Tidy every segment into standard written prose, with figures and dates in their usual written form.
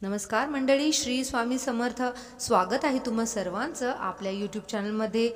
नमस्कार मंडळी, श्री स्वामी समर्थ. स्वागत आहे तुम्हा सर्वांचं आपल्या यूट्यूब चॅनलमध्ये.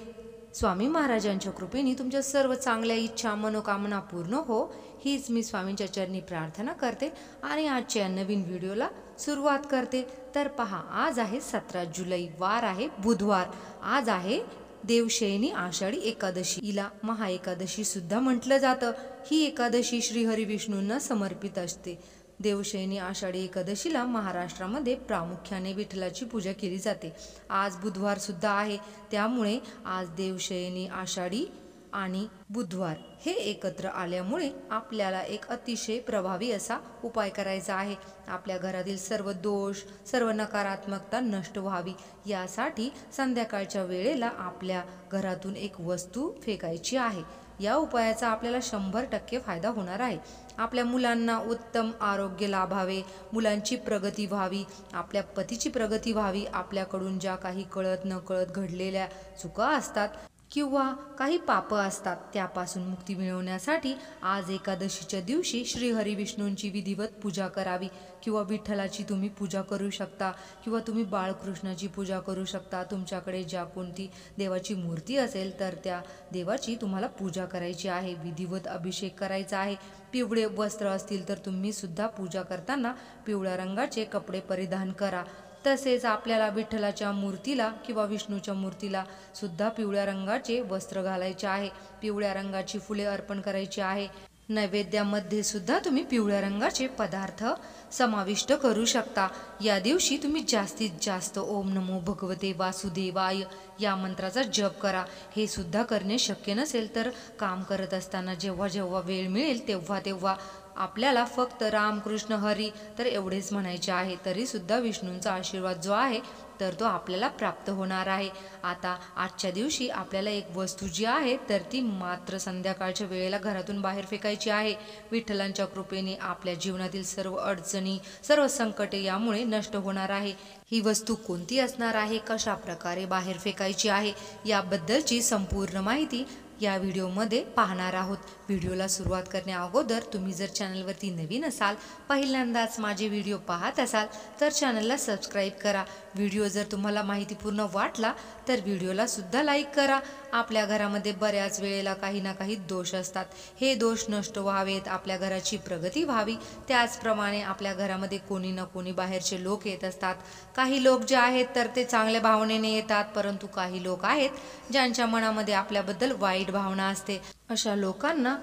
स्वामी महाराजांच्या कृपेने तुमच्या सर्व चांगल्या इच्छा मनोकामना पूर्ण हो, हीच मी स्वामींच्या चरणी प्रार्थना करते आणि आजच्या नवीन व्हिडिओला सुरुवात करते. तर पहा, आज आहे 17 जुलै, वार आहे बुधवार. आज आहे देवशयनी आषाढी एकादशी. हिला महाएकादशी सुद्धा म्हटलं जातं. ही एकादशी श्रीहरी विष्णूंना समर्पित असते. देवशयनी आषाढी एकादशीला महाराष्ट्रामध्ये प्रामुख्याने विठ्ठलाची पूजा केली जाते. आज बुधवार सुद्धा आहे, त्यामुळे आज देवशयनी आषाढी आणि बुधवार हे एकत्र आल्यामुळे आपल्याला एक अतिशय प्रभावी असा उपाय करायचा आहे. आपल्या घरातील सर्व दोष, सर्व नकारात्मकता नष्ट व्हावी यासाठी संध्याकाळच्या वेळेला आपल्या घरातून एक वस्तू फेकायची आहे. या उपायाचा आपल्याला 100% फायदा होणार आहे. आपल्या मुलांना उत्तम आरोग्य लाभावे, मुलांची प्रगती व्हावी, आपल्या पतीची प्रगती व्हावी, आपल्याकडून ज्या काही कळत नकळत घडलेल्या चुका असतात किंवा काही पाप असतात त्यापासून मुक्ती मिळवण्यासाठी आज एकादशीच्या दिवशी श्रीहरी विष्णूंची विधिवत पूजा करावी. किंवा विठ्ठलाची तुम्ही पूजा करू शकता किंवा तुम्ही बाळकृष्णाची पूजा करू शकता. तुमच्याकडे ज्या कोणती देवाची मूर्ती असेल तर त्या देवाची तुम्हाला पूजा करायची आहे, विधिवत अभिषेक करायचा आहे. पिवळे वस्त्र असतील तर तुम्ही सुद्धा पूजा करताना पिवळ्या रंगाचे कपडे परिधान करा. तसेच आपल्याला विठ्ठलाच्या मूर्तीला किंवा विष्णूच्या मूर्तीला सुद्धा पिवळ्या रंगाचे वस्त्र घालायचे आहे. पिवळ्या रंगाची फुले अर्पण करायची आहे. नैवेद्यामध्ये सुद्धा तुम्ही पिवळ्या रंगाचे पदार्थ समाविष्ट करू शकता. या दिवशी तुम्ही जास्तीत जास्त ओम नमो भगवते वासुदेवाय या मंत्राचा जप करा. हे सुद्धा करणे शक्य नसेल तर काम करत असताना जेव्हा जेव्हा वेळ मिळेल तेव्हा आपल्याला फक्त राम कृष्ण हरी तर एवढेच म्हणायचे आहे. तरी सुद्धा विष्णूंचा आशीर्वाद जो आहे तर तो आपल्याला प्राप्त होणार आहे. आता आजच्या दिवशी आपल्याला एक वस्तू जी आहे तर ती मात्र संध्याकाळच्या वेळेला घरातून बाहेर फेकायची आहे. विठ्ठलांच्या कृपेने आपल्या जीवनातील सर्व अडचणी, सर्व संकटे यामुळे नष्ट होणार आहे. ही वस्तू कोणती असणार आहे, कशा प्रकारे बाहेर फेकायची आहे याबद्दलची संपूर्ण माहिती या व्हिडिओमध्ये पाहणार आहोत. व्हिडिओला सुरुवात करण्या अगोदर तुम्ही जर चॅनलवरती नवीन असाल, पहिल्यांदाच माझे व्हिडिओ पाहत असाल तर चॅनलला सबस्क्राईब करा. व्हिडिओ जर तुम्हाला माहितीपूर्ण वाटला तर व्हिडिओला सुद्धा लाईक करा. आपल्या घरामध्ये बऱ्याच वेळेला काही ना काही दोष असतात. हे दोष नष्ट व्हावेत, आपल्या घराची प्रगती व्हावी, त्याचप्रमाणे आपल्या घरामध्ये कोणी ना कोणी बाहेरचे लोक येत असतात. काही लोक जे आहेत तर ते चांगल्या भावनेने येतात, परंतु काही लोक आहेत ज्यांच्या मनामध्ये आपल्याबद्दल वाईट भावना असते. अशा लोकांना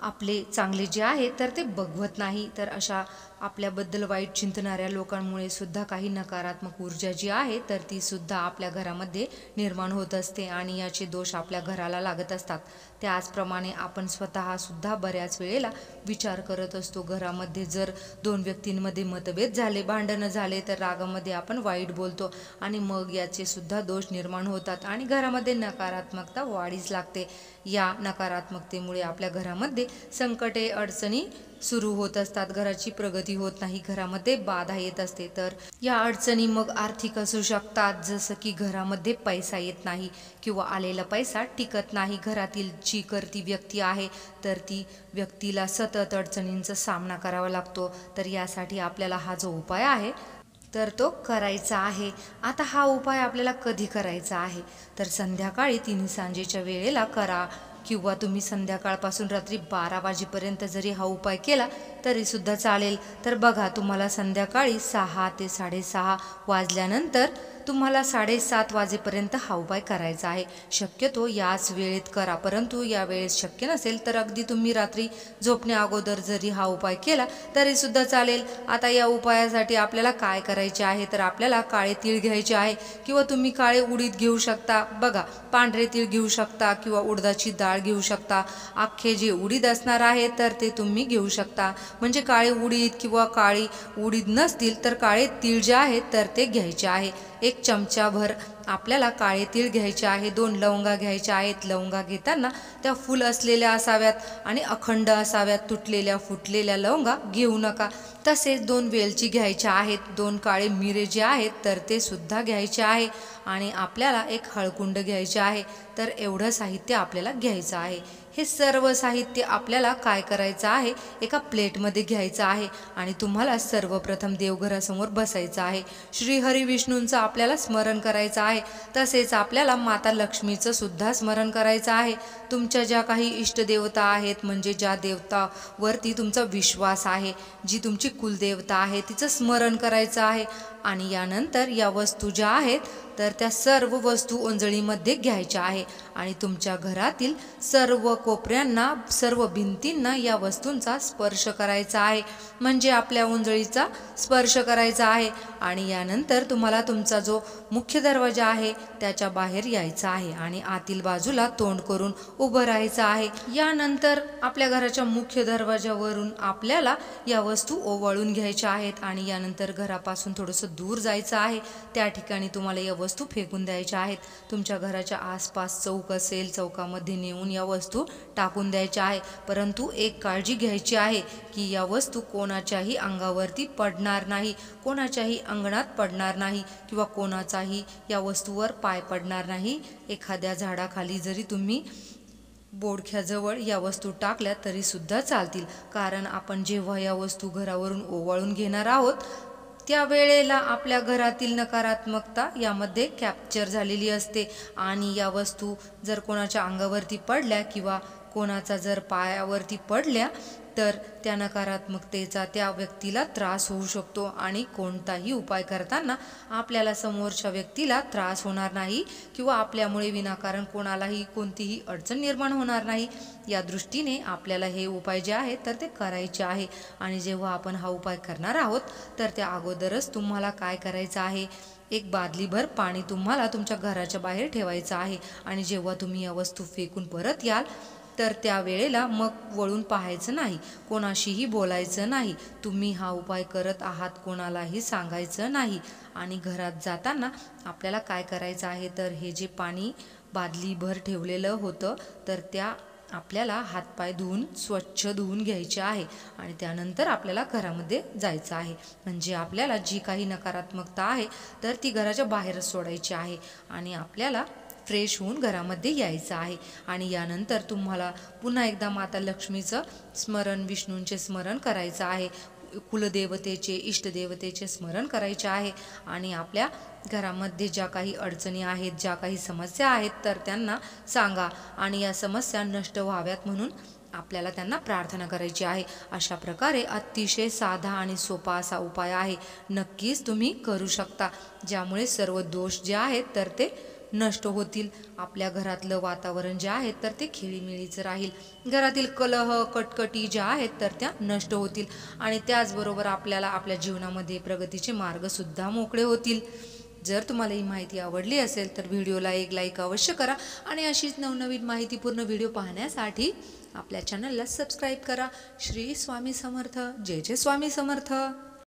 आपले चांगले जे आहे तर ते बघवत नाही. तर अशा आपल्याबद्दल वाईट चिंतणाऱ्या लोकांमुळे सुद्धा काही नकारात्मक ऊर्जा जी आहे तर ती सुद्धा आपल्या घरामध्ये निर्माण होत असते आणि याचे दोष आपल्या घराला लागत असतात. त्याचप्रमाणे आपण स्वतः सुद्धा बऱ्याच वेळेला विचार करत असतो. घरामध्ये जर दोन व्यक्तींमध्ये मतभेद झाले, भांडणं झाले तर रागामध्ये आपण वाईट बोलतो आणि मग याचे सुद्धा दोष निर्माण होतात आणि घरामध्ये नकारात्मकता वाढीस लागते. या नकारात्मकतेमुळे आपल्या घरामध्ये संकटे, अडचणी सुरू होत असतात. घराची प्रगती होत नाही, घरामध्ये बाधा येत असते. तर या अडचणी मग आर्थिक असू शकतात, जसं की घरामध्ये पैसा येत नाही किंवा आलेला पैसा टिकत नाही. घरातील जी करती व्यक्ती आहे तर ती व्यक्तीला सतत अडचणींचा सामना करावा लागतो. तर यासाठी आपल्याला हा जो उपाय आहे तर तो करायचा आहे. आता हा उपाय आपल्याला कधी करायचा आहे तर संध्याकाळी 3 सांजेच्या वेळेला करा किंवा तुम्ही संध्याकाळपासून रात्री 12 वाजेपर्यंत जरी हा उपाय केला तरी सुद्धा चालेल. तर बघा, तुम्हाला संध्याकाळी 6 ते 6:30 वाजल्यानंतर तुम्हाला 7:30 वाजेपर्यंत हा उपाय करायचा आहे. शक्यतो याच वेळेत करा, परंतु या वेळेत शक्य नसेल तर अगदी तुम्ही रात्री झोपण्या अगोदर जरी हा उपाय केला तरी सुद्धा चालेल. आता या उपायासाठी आपल्याला काय करायचे आहे तर आपल्याला काळे तीळ घ्यायचे आहे किंवा तुम्ही काळे उडीद घेऊ शकता. बघा, पांढरे तीळ घेऊ शकता किंवा उडदाची डाळ घेऊ शकता. अख्खे जे उडीद असणार आहे तर ते तुम्ही घेऊ शकता. म्हणजे काळे उडीद किंवा काळी उडीद नसतील तर काळे तीळ जे आहेत तर ते घ्यायचे आहे. 1 चमचाभर आपल्याला काळे तीळ घ्यायचे आहे. 2 लवंगा घ्यायच्या आहेत. लवंगा घेताना त्या फुल असलेल्या असाव्यात आणि अखंड असाव्यात. तुटलेल्या फुटलेल्या लवंगा घेऊ नका. तसेच 2 वेलची घ्यायच्या आहेत. 2 काळे मिरे जे आहेत तर ते सुद्धा घ्यायचे आहे आणि आपल्याला एक हळकुंड घ्यायचे आहे. तर एवढं साहित्य आपल्याला घ्यायचं आहे. हे सर्व साहित्य आपल्याला काय करायचं आहे, एका प्लेटमध्ये घ्यायचं आहे आणि तुम्हाला सर्वप्रथम देवघरासमोर बसायचं आहे. श्री हरी विष्णूंचं आपल्याला स्मरण करायचं आहे. तसेच आपल्याला माता लक्ष्मीचं सुद्धा स्मरण करायचं आहे. तुमच्या ज्या काही इष्टदेवता आहेत, म्हणजे ज्या देवतावरती तुमचा विश्वास आहे, जी तुमची कुलदेवता आहे, तिचं स्मरण करायचं आहे. आणि यानंतर या वस्तू ज्या आहेत तर त्या सर्व वस्तू ओंजळीमध्ये घ्यायच्या आहे आणि तुमच्या घरातील सर्व कोपऱ्यांना, सर्व भिंतींना या वस्तूंचा स्पर्श करायचा आहे, म्हणजे आपल्या ओंजळीचा स्पर्श करायचा आहे. आणि यानंतर तुम्हाला तुमचा जो मुख्य दरवाजा आहे त्याच्या बाहेर यायचं आहे आणि आतील बाजूला तोंड करून उभं राहायचं आहे. यानंतर आपल्या घराच्या मुख्य दरवाजावरून आपल्याला या वस्तू ओवाळून घ्यायच्या आहेत आणि यानंतर घरापासून थोडंसं दूर जायचं आहे. त्या ठिकाणी तुम्हाला या वस्तू फेकून द्यायच्या आहेत. तुमच्या घराच्या आसपास चौक असेल, चौकामध्ये नेऊन या वस्तू टाकून द्यायच्या आहे. परंतु एक काळजी घ्यायची आहे की या वस्तू कोणाच्याही अंगावरती पडणार नाही, कोणाच्याही अंगणात पडणार नाही किंवा कोणाचाही या वस्तूवर पाय पडणार नाही. एखाद्या झाडाखाली जरी तुम्ही बोडख्याजवळ या वस्तू टाकल्या तरी सुद्धा चालतील, कारण आपण जेव्हा या वस्तू घरावरून ओवाळून घेणार आहोत त्या वेळेला आपल्या घरातील नकारात्मकता यामध्ये कॅप्चर झालेली असते आणि या वस्तू जर कोणाच्या अंगावरती पडल्या किंवा कोणाचा जर पायावरती पडल्या तर त्या नकारात्मकतेचा त्या व्यक्तीला त्रास होऊ शकतो आणि कोणताही उपाय करताना आपल्याला समोरच्या व्यक्तीला त्रास होणार नाही किंवा आपल्यामुळे विनाकारण कोणालाही कोणतीही अडचण निर्माण होणार नाही. या दृष्टीने आपल्याला हे उपाय जे आहेत तर ते करायचे आहे. आणि जेव्हा आपण हा उपाय करणार आहोत तर त्या अगोदरच तुम्हाला काय करायचं आहे, एक बादलीभर पाणी तुम्हाला तुमच्या घराच्या बाहेर ठेवायचं आहे आणि जेव्हा तुम्ही या वस्तू फेकून परत याल तर त्यावेळेला मग वळून पाहायचं नाही, कोणाशीही बोलायचं नाही. तुम्ही हा उपाय करत आहात कोणालाही सांगायचं नाही. आणि घरात जाताना आपल्याला काय करायचं आहे तर हे जे पाणी बादलीभर ठेवलेलं होतं तर त्या आपल्याला हातपाय धुवून स्वच्छ धुवून घ्यायचे आहे आणि त्यानंतर आपल्याला घरामध्ये जायचं आहे. म्हणजे आपल्याला जी काही नकारात्मकता आहे तर ती घराच्या बाहेरच सोडायची आहे आणि आपल्याला फ्रेश होऊन घरामध्ये यायचं आहे. आणि यानंतर तुम्हाला पुन्हा एकदा माता लक्ष्मीचं स्मरण, विष्णूंचे स्मरण करायचं आहे, कुलदेवतेचे, इष्टदेवतेचे स्मरण करायचे आहे आणि आपल्या घरामध्ये ज्या काही अडचणी आहेत, ज्या काही समस्या आहेत तर त्यांना सांगा आणि या समस्या नष्ट व्हाव्यात म्हणून आपल्याला त्यांना प्रार्थना करायची आहे. अशा प्रकारे अतिशय साधा आणि सोपा असा उपाय आहे. नक्कीच तुम्ही करू शकता, ज्यामुळे सर्व दोष जे आहेत तर ते नष्ट होतील. आपल्या घरातलं वातावरण जे आहे तर ते खेळीमेळीचं राहील. घरातील कलह, कटकटी ज्या आहेत तर त्या नष्ट होतील आणि त्याचबरोबर आपल्याला आपल्या जीवनामध्ये प्रगतीचे मार्गसुद्धा मोकळे होतील. जर तुम्हाला ही माहिती आवडली असेल तर व्हिडिओला एक लाईक अवश्य करा आणि अशीच नवनवीन माहितीपूर्ण व्हिडिओ पाहण्यासाठी आपल्या चॅनलला सबस्क्राईब करा. श्री स्वामी समर्थ. जय जय स्वामी समर्थ.